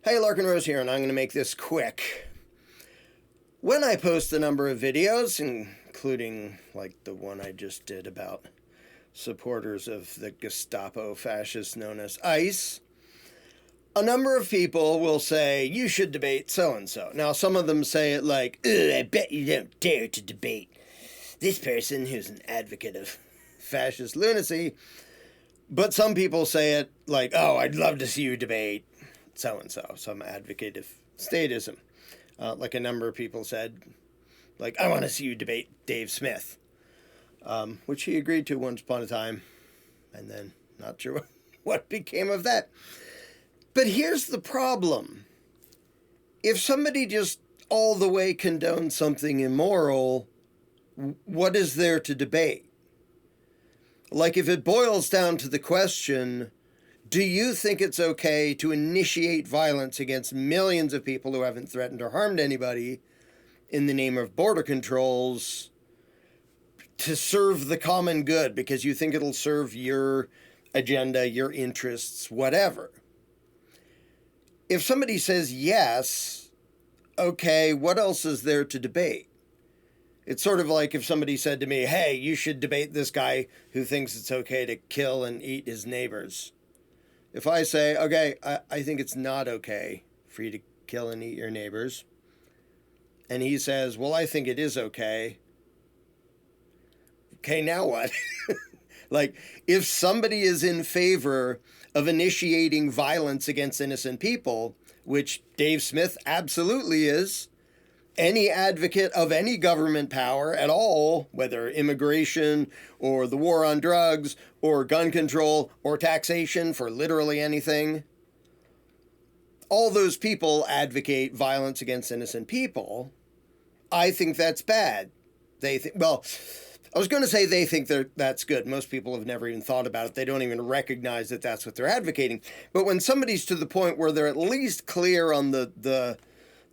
Hey, Larken Rose here, and I'm going to make this quick. When I post a number of videos, including like the one I just did about supporters of the Gestapo fascist known as ICE, a number of people will say, you should debate so-and-so. Now, some of them say it like, I bet you don't dare to debate this person who's an advocate of fascist lunacy. But some people say it like, oh, I'd love to see you debate so-and-so, some advocate of statism. Like a number of people said, like, I want to see you debate Dave Smith, which he agreed to once upon a time, and then not sure what became of that. But here's the problem. If somebody just all the way condones something immoral, what is there to debate? Like, if it boils down to the question, do you think it's okay to initiate violence against millions of people who haven't threatened or harmed anybody in the name of border controls to serve the common good because you think it'll serve your agenda, your interests, whatever? If somebody says yes, okay, what else is there to debate? It's sort of like if somebody said to me, hey, you should debate this guy who thinks it's okay to kill and eat his neighbors. If I say, okay, I think it's not okay for you to kill and eat your neighbors, and he says, well, I think it is okay. Okay, now what? Like, if somebody is in favor of initiating violence against innocent people, which Dave Smith absolutely is, any advocate of any government power at all, whether immigration or the war on drugs or gun control or taxation for literally anything, all those people advocate violence against innocent people. I think that's bad. They think, well, I was going to say they think that's good. Most people have never even thought about it. They don't even recognize that that's what they're advocating. But when somebody's to the point where they're at least clear on the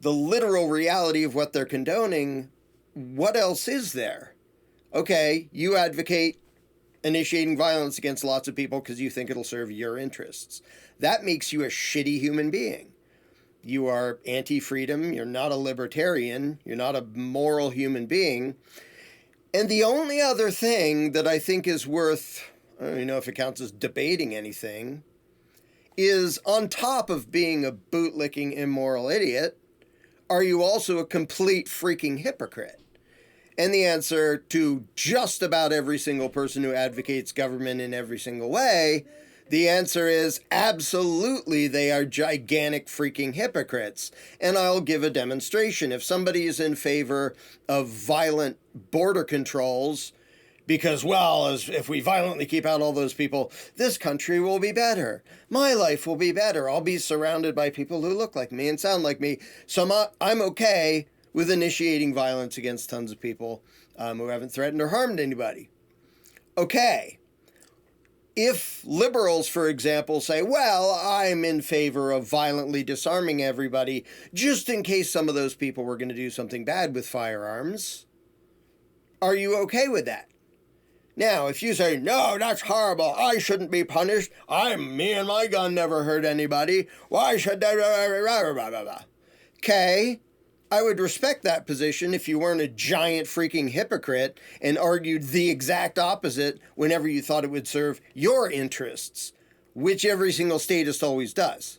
literal reality of what they're condoning, what else is there? Okay, you advocate initiating violence against lots of people because you think it'll serve your interests. That makes you a shitty human being. You are anti-freedom. You're not a libertarian. You're not a moral human being. And the only other thing that I think is worth, I don't even know if it counts as debating anything, is on top of being a bootlicking immoral idiot, are you also a complete freaking hypocrite? And the answer to just about every single person who advocates government in every single way, the answer is absolutely they are gigantic freaking hypocrites. And I'll give a demonstration. If somebody is in favor of violent border controls because, well, if we violently keep out all those people, this country will be better. My life will be better. I'll be surrounded by people who look like me and sound like me. So I'm okay with initiating violence against tons of people who haven't threatened or harmed anybody. Okay. If liberals, for example, say, well, I'm in favor of violently disarming everybody just in case some of those people were going to do something bad with firearms, are you okay with that? Now, if you say, no, that's horrible, I shouldn't be punished, me and my gun never hurt anybody, why should they, blah, blah, blah, blah. Okay, I would respect that position if you weren't a giant freaking hypocrite and argued the exact opposite whenever you thought it would serve your interests, which every single statist always does.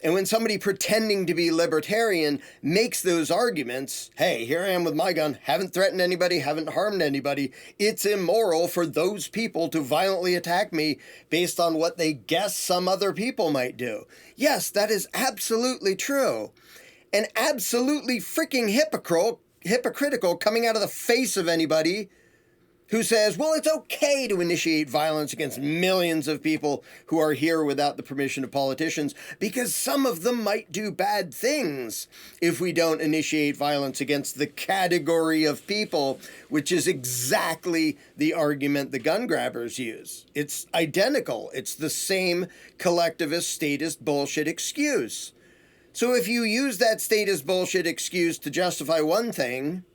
And when somebody pretending to be libertarian makes those arguments, hey, here I am with my gun, haven't threatened anybody, haven't harmed anybody, it's immoral for those people to violently attack me based on what they guess some other people might do. Yes, that is absolutely true. And absolutely freaking hypocritical coming out of the face of anybody who says, well, it's okay to initiate violence against millions of people who are here without the permission of politicians because some of them might do bad things if we don't initiate violence against the category of people, which is exactly the argument the gun grabbers use. It's identical. It's the same collectivist statist bullshit excuse. So if you use that statist bullshit excuse to justify one thing,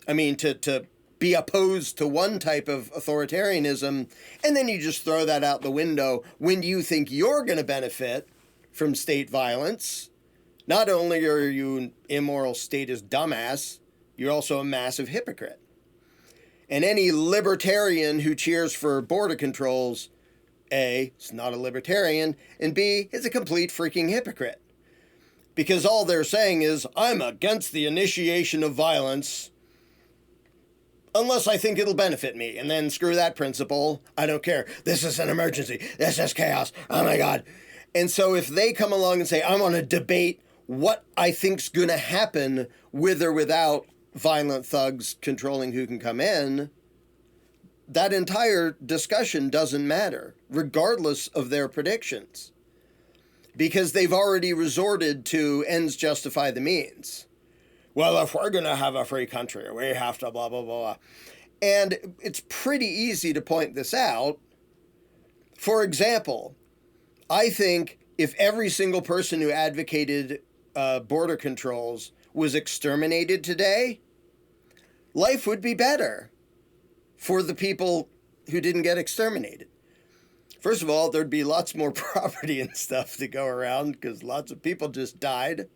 to be opposed to one type of authoritarianism, and then you just throw that out the window when you think you're going to benefit from state violence. Not only are you an immoral statist dumbass, you're also a massive hypocrite. And any libertarian who cheers for border controls, A, is not a libertarian, and B, is a complete freaking hypocrite. Because all they're saying is, I'm against the initiation of violence unless I think it'll benefit me. And then screw that principle. I don't care. This is an emergency. This is chaos. Oh my God. And so if they come along and say, I want to debate what I think's going to happen with or without violent thugs controlling who can come in, that entire discussion doesn't matter, regardless of their predictions. Because they've already resorted to ends justify the means. Well, if we're going to have a free country, we have to blah, blah, blah. And it's pretty easy to point this out. For example, I think if every single person who advocated border controls was exterminated today, life would be better for the people who didn't get exterminated. First of all, there'd be lots more property and stuff to go around because lots of people just died.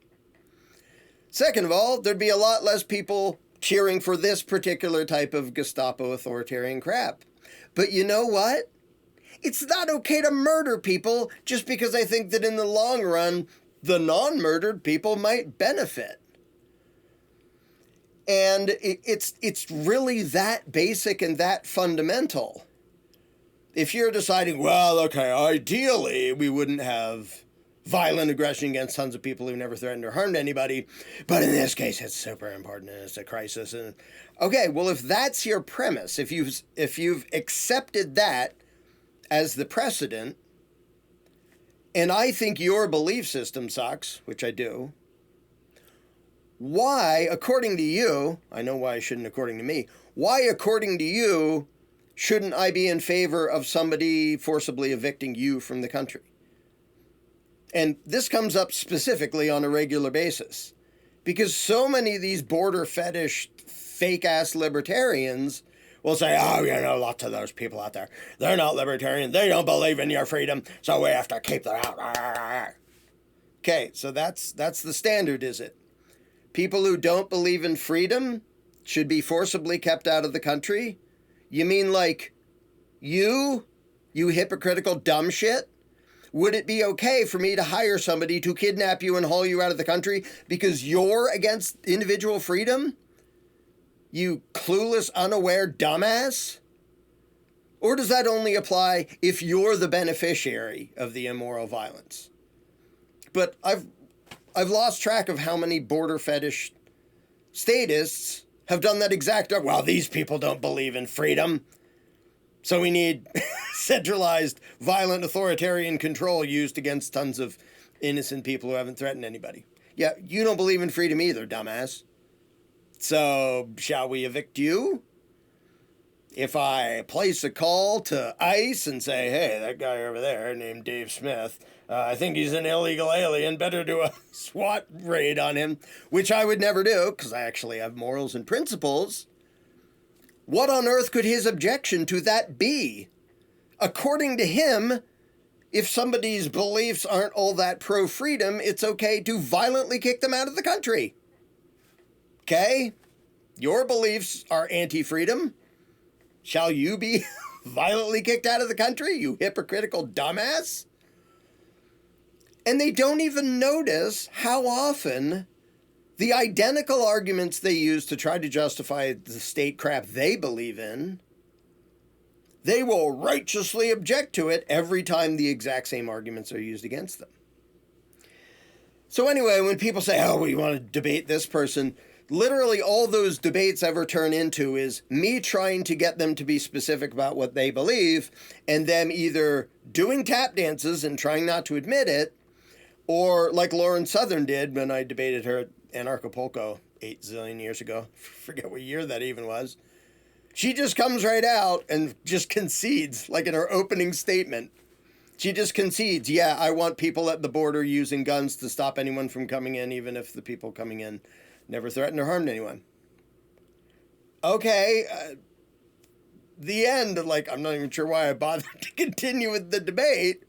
Second of all, there'd be a lot less people cheering for this particular type of Gestapo authoritarian crap. But you know what? It's not okay to murder people just because I think that in the long run, the non-murdered people might benefit. And it's really that basic and that fundamental. If you're deciding, well, okay, ideally we wouldn't have violent aggression against tons of people who never threatened or harmed anybody, but in this case it's super important and it's a crisis. And okay, well, if that's your premise, if you've accepted that as the precedent, and I think your belief system sucks, which I do, why, according to you, I know why I shouldn't according to me, why, according to you, shouldn't I be in favor of somebody forcibly evicting you from the country? And this comes up specifically on a regular basis because so many of these border fetish, fake-ass libertarians will say, oh, you know, lots of those people out there, they're not libertarian. They don't believe in your freedom, so we have to keep them out. Okay, so that's the standard, is it? People who don't believe in freedom should be forcibly kept out of the country? You mean like you hypocritical dumb shit? Would it be okay for me to hire somebody to kidnap you and haul you out of the country because you're against individual freedom? You clueless, unaware dumbass? Or does that only apply if you're the beneficiary of the immoral violence? But I've lost track of how many border fetish statists have done that exact, well, these people don't believe in freedom, so we need centralized, violent, authoritarian control used against tons of innocent people who haven't threatened anybody. Yeah, you don't believe in freedom either, dumbass. So, shall we evict you? If I place a call to ICE and say, hey, that guy over there named Dave Smith, I think he's an illegal alien, better do a SWAT raid on him, which I would never do, because I actually have morals and principles. What on earth could his objection to that be? According to him, if somebody's beliefs aren't all that pro-freedom, it's okay to violently kick them out of the country. Okay? Your beliefs are anti-freedom. Shall you be violently kicked out of the country, you hypocritical dumbass? And they don't even notice how often the identical arguments they use to try to justify the state crap they believe in, they will righteously object to it every time the exact same arguments are used against them. So anyway, when people say, oh, we want to debate this person, literally all those debates ever turn into is me trying to get them to be specific about what they believe and them either doing tap dances and trying not to admit it, or like Lauren Southern did when I debated her at Anarchapulco 8 zillion years ago. Forget what year that even was. She just comes right out and just concedes, like in her opening statement. She just concedes, yeah, I want people at the border using guns to stop anyone from coming in, even if the people coming in never threatened or harmed anyone. Okay, the end, like, I'm not even sure why I bothered to continue with the debate.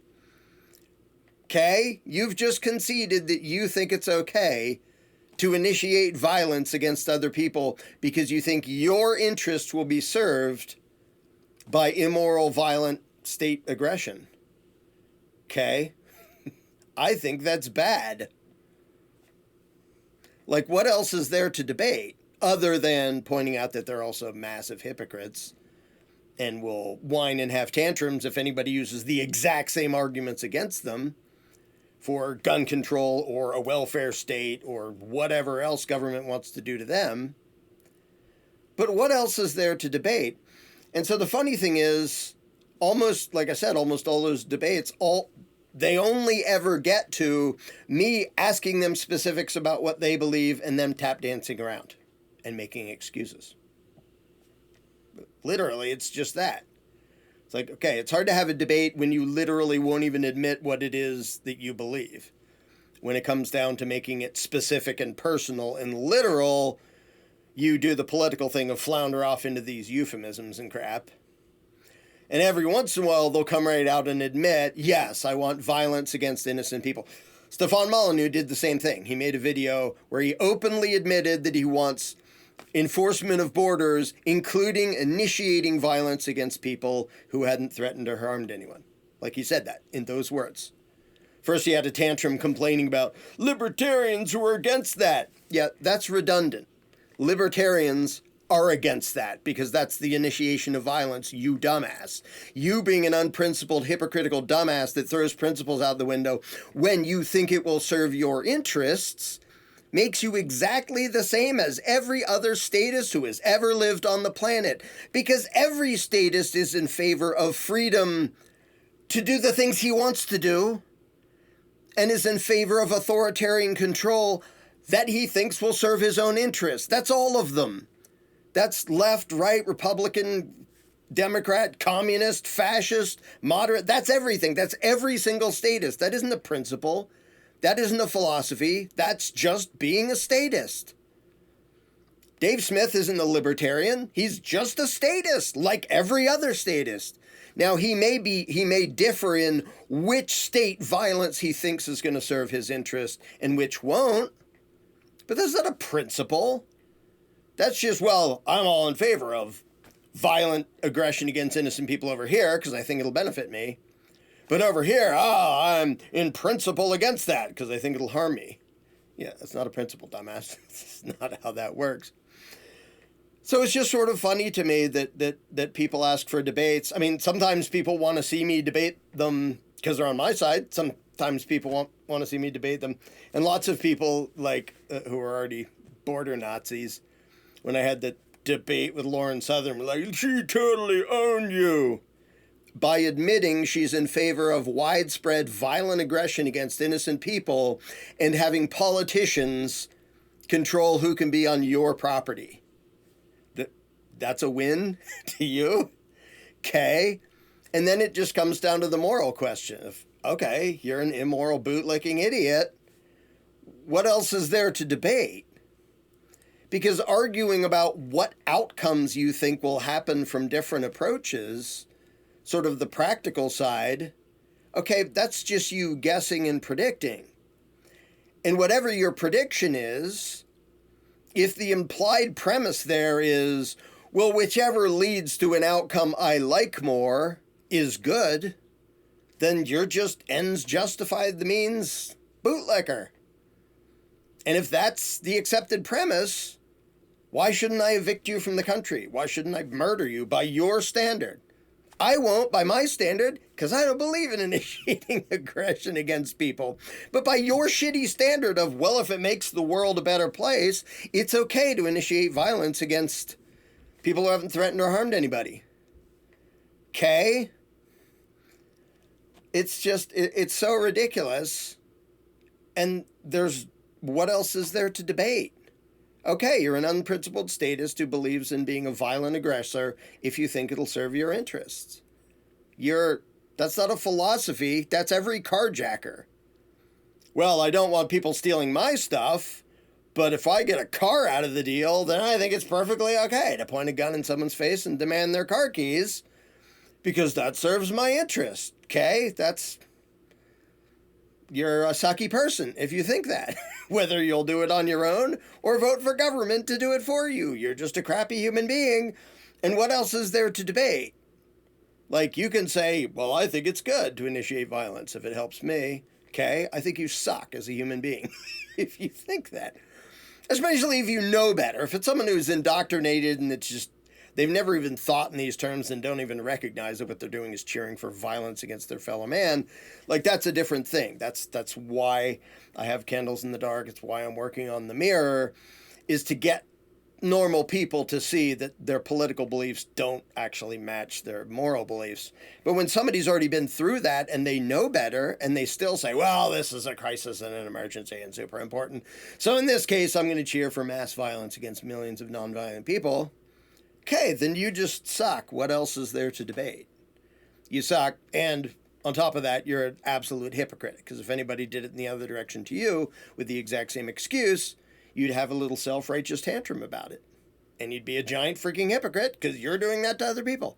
Okay? You've just conceded that you think it's okay to initiate violence against other people because you think your interests will be served by immoral, violent state aggression. Okay? I think that's bad. Like, what else is there to debate other than pointing out that they're also massive hypocrites and will whine and have tantrums if anybody uses the exact same arguments against them for gun control or a welfare state or whatever else government wants to do to them. But what else is there to debate? And so the funny thing is, almost, like I said, almost all those debates, they only ever get to me asking them specifics about what they believe and them tap dancing around and making excuses. Literally, it's just that. It's like, okay, it's hard to have a debate when you literally won't even admit what it is that you believe. When it comes down to making it specific and personal and literal, you do the political thing of flounder off into these euphemisms and crap. And every once in a while, they'll come right out and admit, yes, I want violence against innocent people. Stefan Molyneux did the same thing. He made a video where he openly admitted that he wants enforcement of borders, including initiating violence against people who hadn't threatened or harmed anyone. Like he said that in those words. First, he had a tantrum complaining about libertarians who are against that. Yeah, that's redundant. Libertarians are against that because that's the initiation of violence, you dumbass. You being an unprincipled, hypocritical dumbass that throws principles out the window when you think it will serve your interests makes you exactly the same as every other statist who has ever lived on the planet, because every statist is in favor of freedom to do the things he wants to do and is in favor of authoritarian control that he thinks will serve his own interests. That's all of them. That's left, right, Republican, Democrat, communist, fascist, moderate. That's everything. That's every single statist. That isn't a principle. That isn't a philosophy. That's just being a statist. Dave Smith isn't a libertarian. He's just a statist, like every other statist. Now, he may differ in which state violence he thinks is going to serve his interest and which won't. But that's not a principle. That's just, well, I'm all in favor of violent aggression against innocent people over here because I think it'll benefit me. But over here, I'm in principle against that because I think it'll harm me. Yeah, that's not a principle, dumbass. That's not how that works. So it's just sort of funny to me that people ask for debates. I mean, sometimes people want to see me debate them because they're on my side. Sometimes people want to see me debate them. And lots of people, like, who are already border Nazis, when I had the debate with Lauren Southern, were like, she totally owned you. By admitting she's in favor of widespread violent aggression against innocent people and having politicians control who can be on your property. That's a win to you? Okay. And then it just comes down to the moral question of, okay, you're an immoral bootlicking idiot. What else is there to debate? Because arguing about what outcomes you think will happen from different approaches, sort of the practical side, okay, that's just you guessing and predicting. And whatever your prediction is, if the implied premise there is, well, whichever leads to an outcome I like more is good, then you're just ends justify the means bootlicker. And if that's the accepted premise, why shouldn't I evict you from the country? Why shouldn't I murder you by your standard? I won't by my standard because I don't believe in initiating aggression against people. But by your shitty standard of, well, if it makes the world a better place, it's okay to initiate violence against people who haven't threatened or harmed anybody. Okay? It's just, it's so ridiculous. And what else is there to debate? Okay, you're an unprincipled statist who believes in being a violent aggressor if you think it'll serve your interests. That's not a philosophy, that's every carjacker. Well, I don't want people stealing my stuff, but if I get a car out of the deal, then I think it's perfectly okay to point a gun in someone's face and demand their car keys because that serves my interest. Okay, you're a sucky person if you think that. Whether you'll do it on your own or vote for government to do it for you. You're just a crappy human being. And what else is there to debate? Like, you can say, well, I think it's good to initiate violence if it helps me. Okay, I think you suck as a human being if you think that. Especially if you know better. If it's someone who's indoctrinated and it's just, they've never even thought in these terms and don't even recognize that what they're doing is cheering for violence against their fellow man. Like, that's a different thing. That's why I have candles in the dark. It's why I'm working on the mirror, is to get normal people to see that their political beliefs don't actually match their moral beliefs. But when somebody's already been through that and they know better and they still say, well, this is a crisis and an emergency and super important, so in this case, I'm going to cheer for mass violence against millions of nonviolent people. Okay, then you just suck. What else is there to debate? You suck, and on top of that, you're an absolute hypocrite, because if anybody did it in the other direction to you with the exact same excuse, you'd have a little self-righteous tantrum about it. And you'd be a giant freaking hypocrite because you're doing that to other people.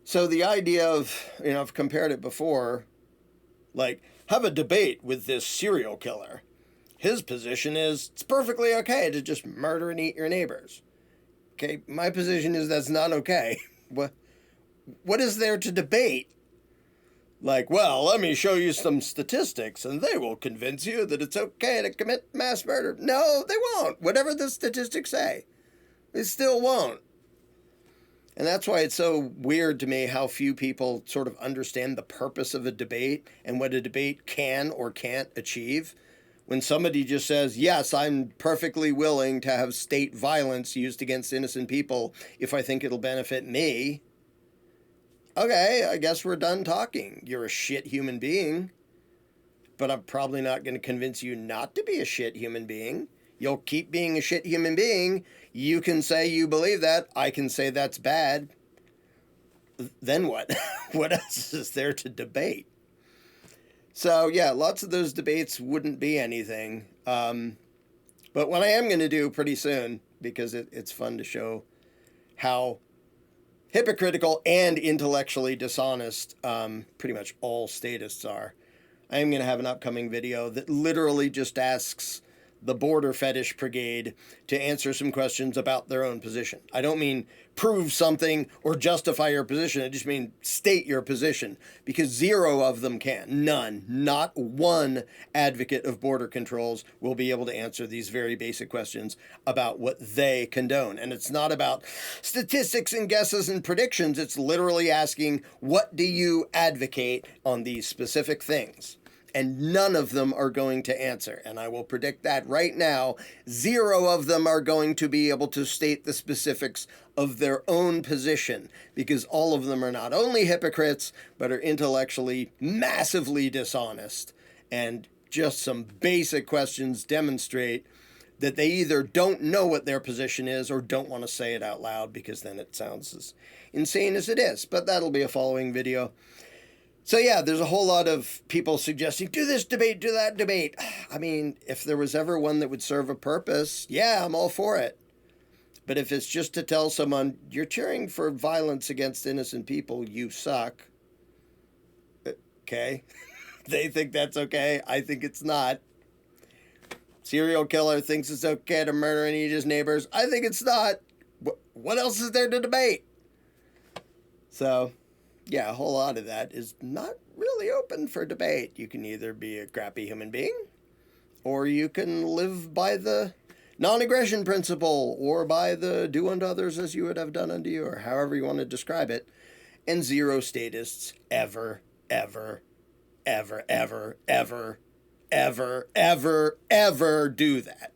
So the idea of, I've compared it before, like, have a debate with this serial killer. His position is it's perfectly okay to just murder and eat your neighbors. Okay, my position is that's not okay. What is there to debate? Like, well, let me show you some statistics and they will convince you that it's okay to commit mass murder. No, they won't. Whatever the statistics say, they still won't. And that's why it's so weird to me how few people sort of understand the purpose of a debate and what a debate can or can't achieve. When somebody just says, yes, I'm perfectly willing to have state violence used against innocent people if I think it'll benefit me. Okay, I guess we're done talking. You're a shit human being, but I'm probably not going to convince you not to be a shit human being. You'll keep being a shit human being. You can say you believe that. I can say that's bad. Then what? What else is there to debate? So, yeah, lots of those debates wouldn't be anything. But what I am going to do pretty soon, because it's fun to show how hypocritical and intellectually dishonest pretty much all statists are. I am going to have an upcoming video that literally just asks the Border Fetish Brigade to answer some questions about their own position. I don't mean prove something or justify your position. I just mean state your position, because zero of them can. None. Not one advocate of border controls will be able to answer these very basic questions about what they condone. And it's not about statistics and guesses and predictions. It's literally asking, what do you advocate on these specific things? And none of them are going to answer. And I will predict that right now. Zero of them are going to be able to state the specifics of their own position, because all of them are not only hypocrites, but are intellectually massively dishonest. And just some basic questions demonstrate that they either don't know what their position is or don't want to say it out loud, because then it sounds as insane as it is. But that'll be a following video. So yeah, there's a whole lot of people suggesting, do this debate, do that debate. I mean, if there was ever one that would serve a purpose, yeah, I'm all for it. But if it's just to tell someone, you're cheering for violence against innocent people, you suck. Okay. They think that's okay. I think it's not. Serial killer thinks it's okay to murder and eat his neighbors. I think it's not. What else is there to debate? So, yeah, a whole lot of that is not really open for debate. You can either be a crappy human being, or you can live by the non-aggression principle, or by the do unto others as you would have done unto you, or however you want to describe it. And zero statists ever, ever, ever, ever, ever, ever, ever, ever do that.